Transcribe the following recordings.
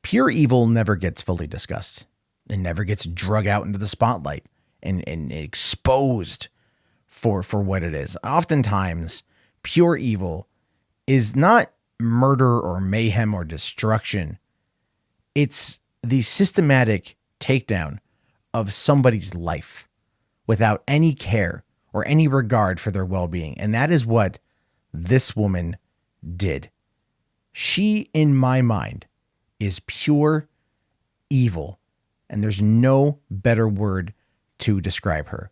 Pure evil never gets fully discussed. It never gets drug out into the spotlight and exposed for what it is. Oftentimes, pure evil is not murder or mayhem or destruction. It's the systematic takedown of somebody's life without any care or any regard for their well-being. And that is what this woman did. She, in my mind, is pure evil. And there's no better word to describe her.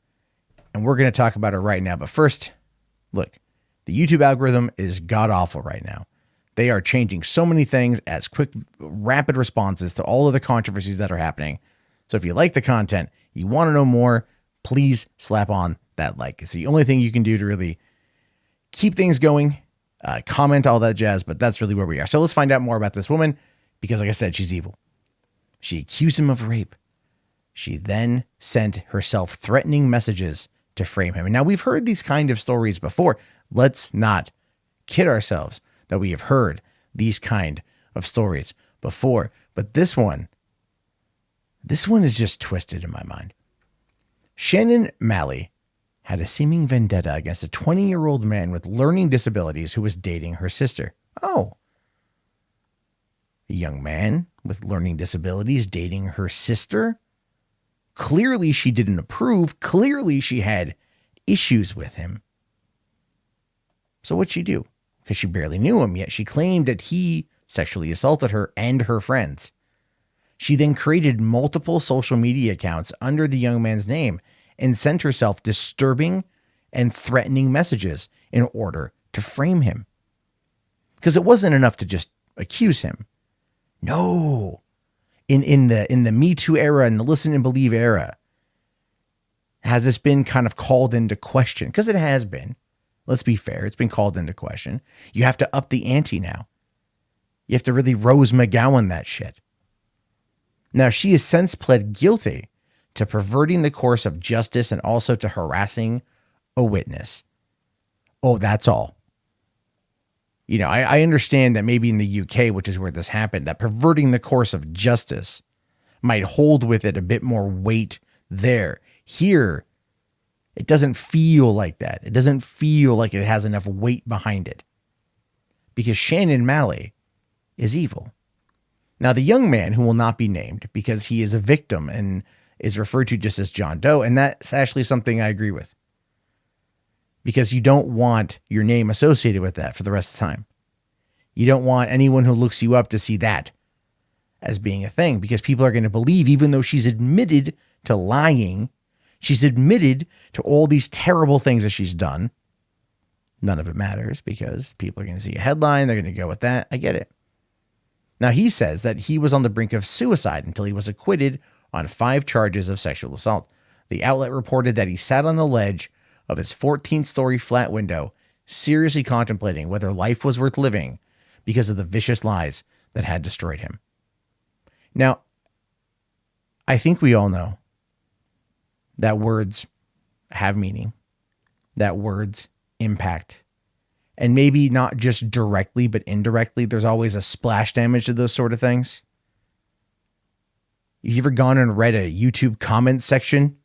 And we're going to talk about her right now. But first, look, the YouTube algorithm is god-awful right now. They are changing so many things as quick, rapid responses to all of the controversies that are happening. So if you like the content, you want to know more, please slap on that like. It's the only thing you can do to really keep things going, comment, all that jazz, but that's really where we are. So let's find out more about this woman, because like I said, she's evil. She accused him of rape. She then sent herself threatening messages to frame him. And now we've heard these kind of stories before. Let's not kid ourselves that we have heard these kind of stories before. But this one is just twisted in my mind. Shannon Maley had a seeming vendetta against a 20-year-old man with learning disabilities who was dating her sister. Oh. A young man with learning disabilities dating her sister? Clearly she didn't approve. Clearly she had issues with him. So what'd she do? Because she barely knew him, yet she claimed that he sexually assaulted her and her friends. She then created multiple social media accounts under the young man's name and sent herself disturbing and threatening messages in order to frame him. Because it wasn't enough to just accuse him. No. In the Me Too era and the listen and believe era, has this been kind of called into question? Because it has been. Let's be fair. It's been called into question. You have to up the ante now. You have to really Rose McGowan that shit. Now, she has since pled guilty to perverting the course of justice and also to harassing a witness. Oh, that's all. You know, I understand that maybe in the UK, which is where this happened, that perverting the course of justice might hold with it a bit more weight there. Here, it doesn't feel like that. It doesn't feel like it has enough weight behind it. Because Shannon Maley is evil. Now, the young man, who will not be named because he is a victim and is referred to just as John Doe, and that's actually something I agree with. Because you don't want your name associated with that for the rest of the time. You don't want anyone who looks you up to see that as being a thing, because people are going to believe, even though she's admitted to lying, she's admitted to all these terrible things that she's done. None of it matters because people are going to see a headline. They're going to go with that. I get it. Now, he says that he was on the brink of suicide until he was acquitted on 5 charges of sexual assault. The outlet reported that he sat on the ledge of his 14-story flat window, seriously contemplating whether life was worth living because of the vicious lies that had destroyed him. Now, I think we all know that words have meaning, that words impact, and maybe not just directly, but indirectly. There's always a splash damage to those sort of things. You ever gone and read a YouTube comment section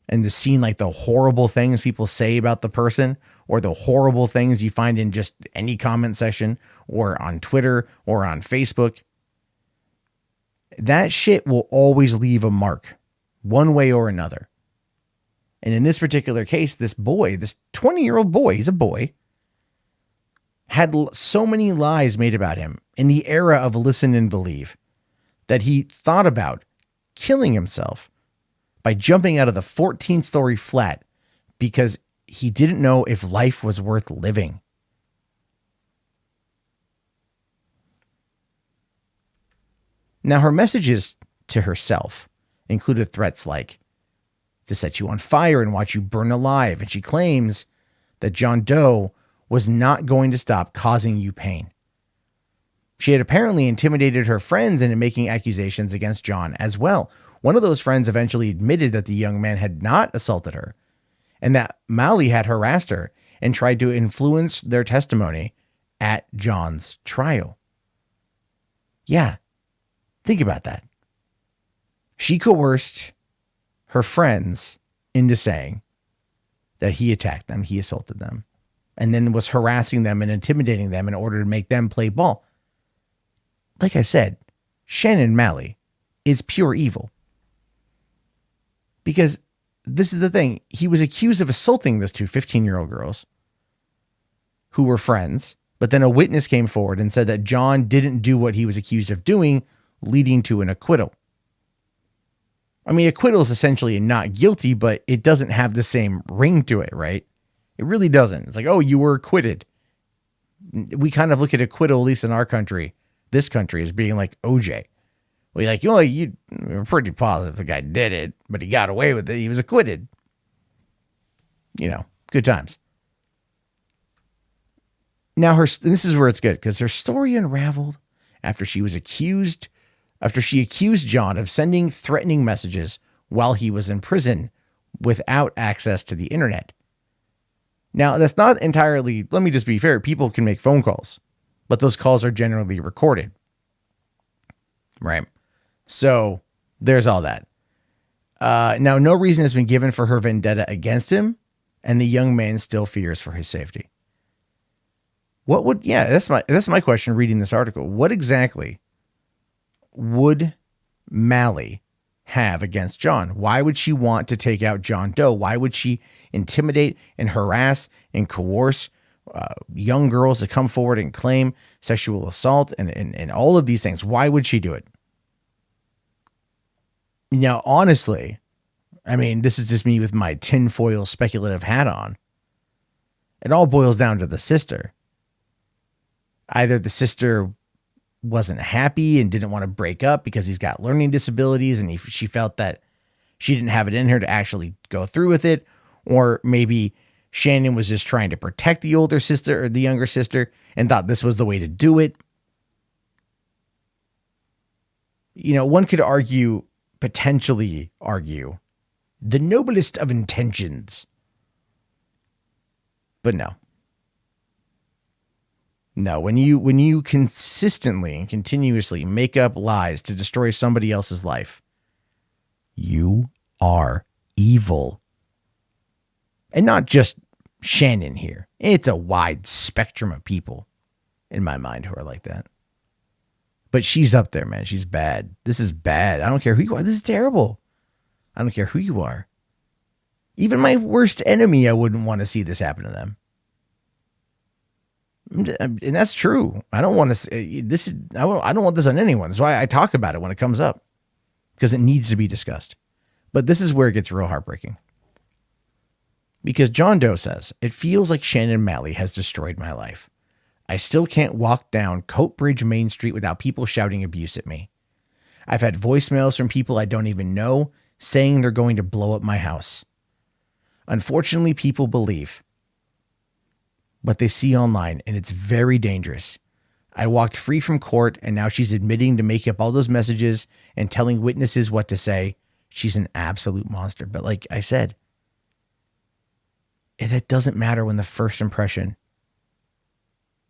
and just seen like the horrible things people say about the person, or the horrible things you find in just any comment section or on Twitter or on Facebook? That shit will always leave a mark one way or another. And in this particular case, this boy, this 20-year-old boy, he's a boy, had so many lies made about him in the era of listen and believe that he thought about killing himself by jumping out of the 14-story flat because he didn't know if life was worth living. Now, her messages to herself included threats like to set you on fire and watch you burn alive. And she claims that John Doe was not going to stop causing you pain. She had apparently intimidated her friends into making accusations against John as well. One of those friends eventually admitted that the young man had not assaulted her and that Maley had harassed her and tried to influence their testimony at John's trial. Yeah, Think about that. She coerced her friends into saying that he attacked them, he assaulted them, and then was harassing them and intimidating them in order to make them play ball. Like I said, Shannon Maley is pure evil. Because this is the thing. He was accused of assaulting those two 15-year-old girls who were friends, but then a witness came forward and said that John didn't do what he was accused of doing, leading to an acquittal. I mean, acquittal is essentially not guilty, but it doesn't have the same ring to it, right? It really doesn't. It's like, oh, you were acquitted. We kind of look at acquittal, at least in our country, this country, as being like OJ. Well, like, you were pretty positive the guy did it, but he got away with it. He was acquitted. Good times. Now, this is where it's good, because her story unraveled after she accused John of sending threatening messages while he was in prison without access to the internet. Now, that's not entirely, let me just be fair, people can make phone calls, but those calls are generally recorded. Right? So, there's all that. Now, no reason has been given for her vendetta against him, and the young man still fears for his safety. That's my question reading this article. What exactly would Maley have against John? Why would she want to take out John Doe? Why would she intimidate and harass and coerce young girls to come forward and claim sexual assault and all of these things? Why would she do it? Now, honestly, I mean, this is just me with my tinfoil speculative hat on. It all boils down to the sister. Either the sister wasn't happy and didn't want to break up because he's got learning disabilities and she felt that she didn't have it in her to actually go through with it. Or maybe Shannon was just trying to protect the older sister or the younger sister and thought this was the way to do it. One could potentially argue the noblest of intentions. But no. No, when you consistently and continuously make up lies to destroy somebody else's life, you are evil. And not just Shannon here. It's a wide spectrum of people in my mind who are like that. But she's up there, man. She's bad. This is bad. I don't care who you are. This is terrible. I don't care who you are. Even my worst enemy, I wouldn't want to see this happen to them. And that's true. I don't want to say this. I don't want this on anyone. That's why I talk about it when it comes up, because it needs to be discussed. But this is where it gets real heartbreaking. Because John Doe says, it feels like Shannon Maley has destroyed my life. I still can't walk down Coat Bridge Main Street without people shouting abuse at me. I've had voicemails from people I don't even know saying they're going to blow up my house. Unfortunately, people believe what they see online, and it's very dangerous. I walked free from court, and now she's admitting to make up all those messages and telling witnesses what to say. She's an absolute monster. But like I said, it doesn't matter when the first impression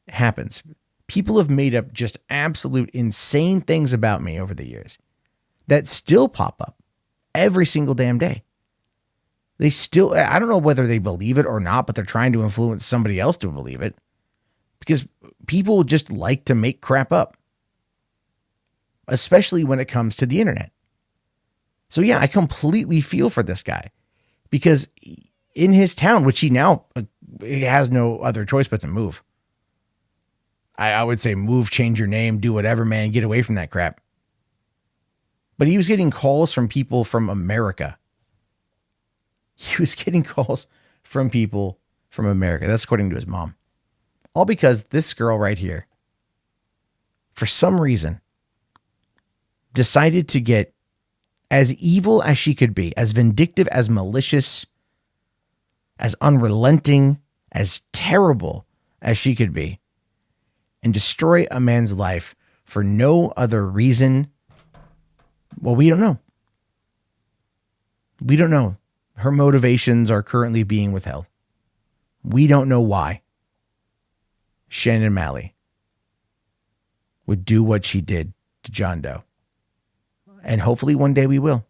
happens. People have made up just absolute insane things about me over the years that still pop up every single damn day. They still, I don't know whether they believe it or not, but they're trying to influence somebody else to believe it, because people just like to make crap up, especially when it comes to the internet. So yeah, I completely feel for this guy, because in his town, which he now he has no other choice but to move. I would say move, change your name, do whatever, man, get away from that crap. But he was getting calls from people from America. He was getting calls from people from America. That's according to his mom. All because this girl right here, for some reason, decided to get as evil as she could be, as vindictive, as malicious, as unrelenting, as terrible as she could be, and destroy a man's life for no other reason. Well, we don't know. We don't know. Her motivations are currently being withheld. We don't know why Shannon Maley would do what she did to John Doe. And hopefully one day we will.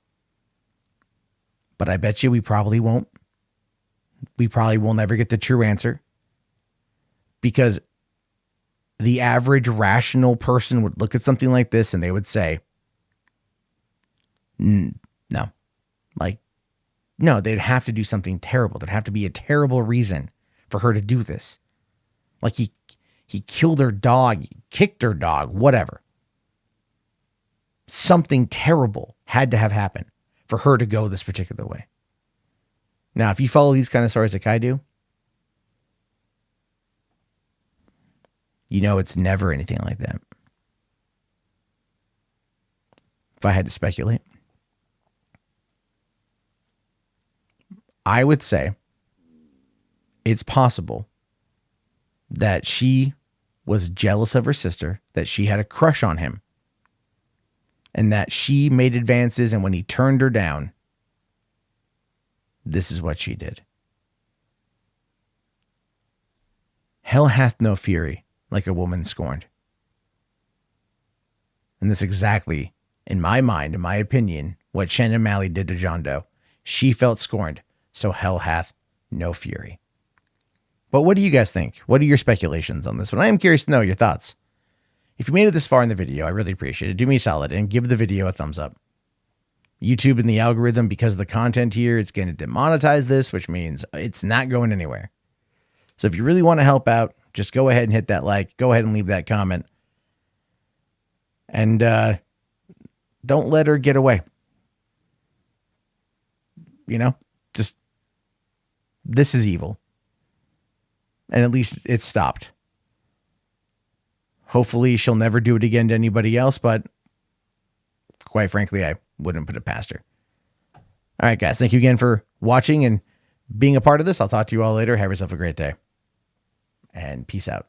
But I bet you we probably won't. We probably will never get the true answer. Because the average rational person would look at something like this and they would say, no. Like, no, they'd have to do something terrible. There'd have to be a terrible reason for her to do this. Like he killed her dog, he kicked her dog, whatever. Something terrible had to have happened for her to go this particular way. Now, if you follow these kind of stories like I do, you know it's never anything like that. If I had to speculate, I would say it's possible that she was jealous of her sister, that she had a crush on him, and that she made advances, and when he turned her down, this is what she did. Hell hath no fury like a woman scorned. And that's exactly, in my mind, in my opinion, what Shannon Maley did to John Doe. She felt scorned, so hell hath no fury. But what do you guys think? What are your speculations on this one? I am curious to know your thoughts. If you made it this far in the video, I really appreciate it. Do me a solid and give the video a thumbs up. YouTube and the algorithm, because of the content here, it's going to demonetize this, which means it's not going anywhere. So if you really want to help out, just go ahead and hit that like. Go ahead and leave that comment. And don't let her get away. You know, just, this is evil. And at least it's stopped. Hopefully she'll never do it again to anybody else, but quite frankly, I wouldn't put it past her. All right, guys. Thank you again for watching and being a part of this. I'll talk to you all later. Have yourself a great day. And peace out.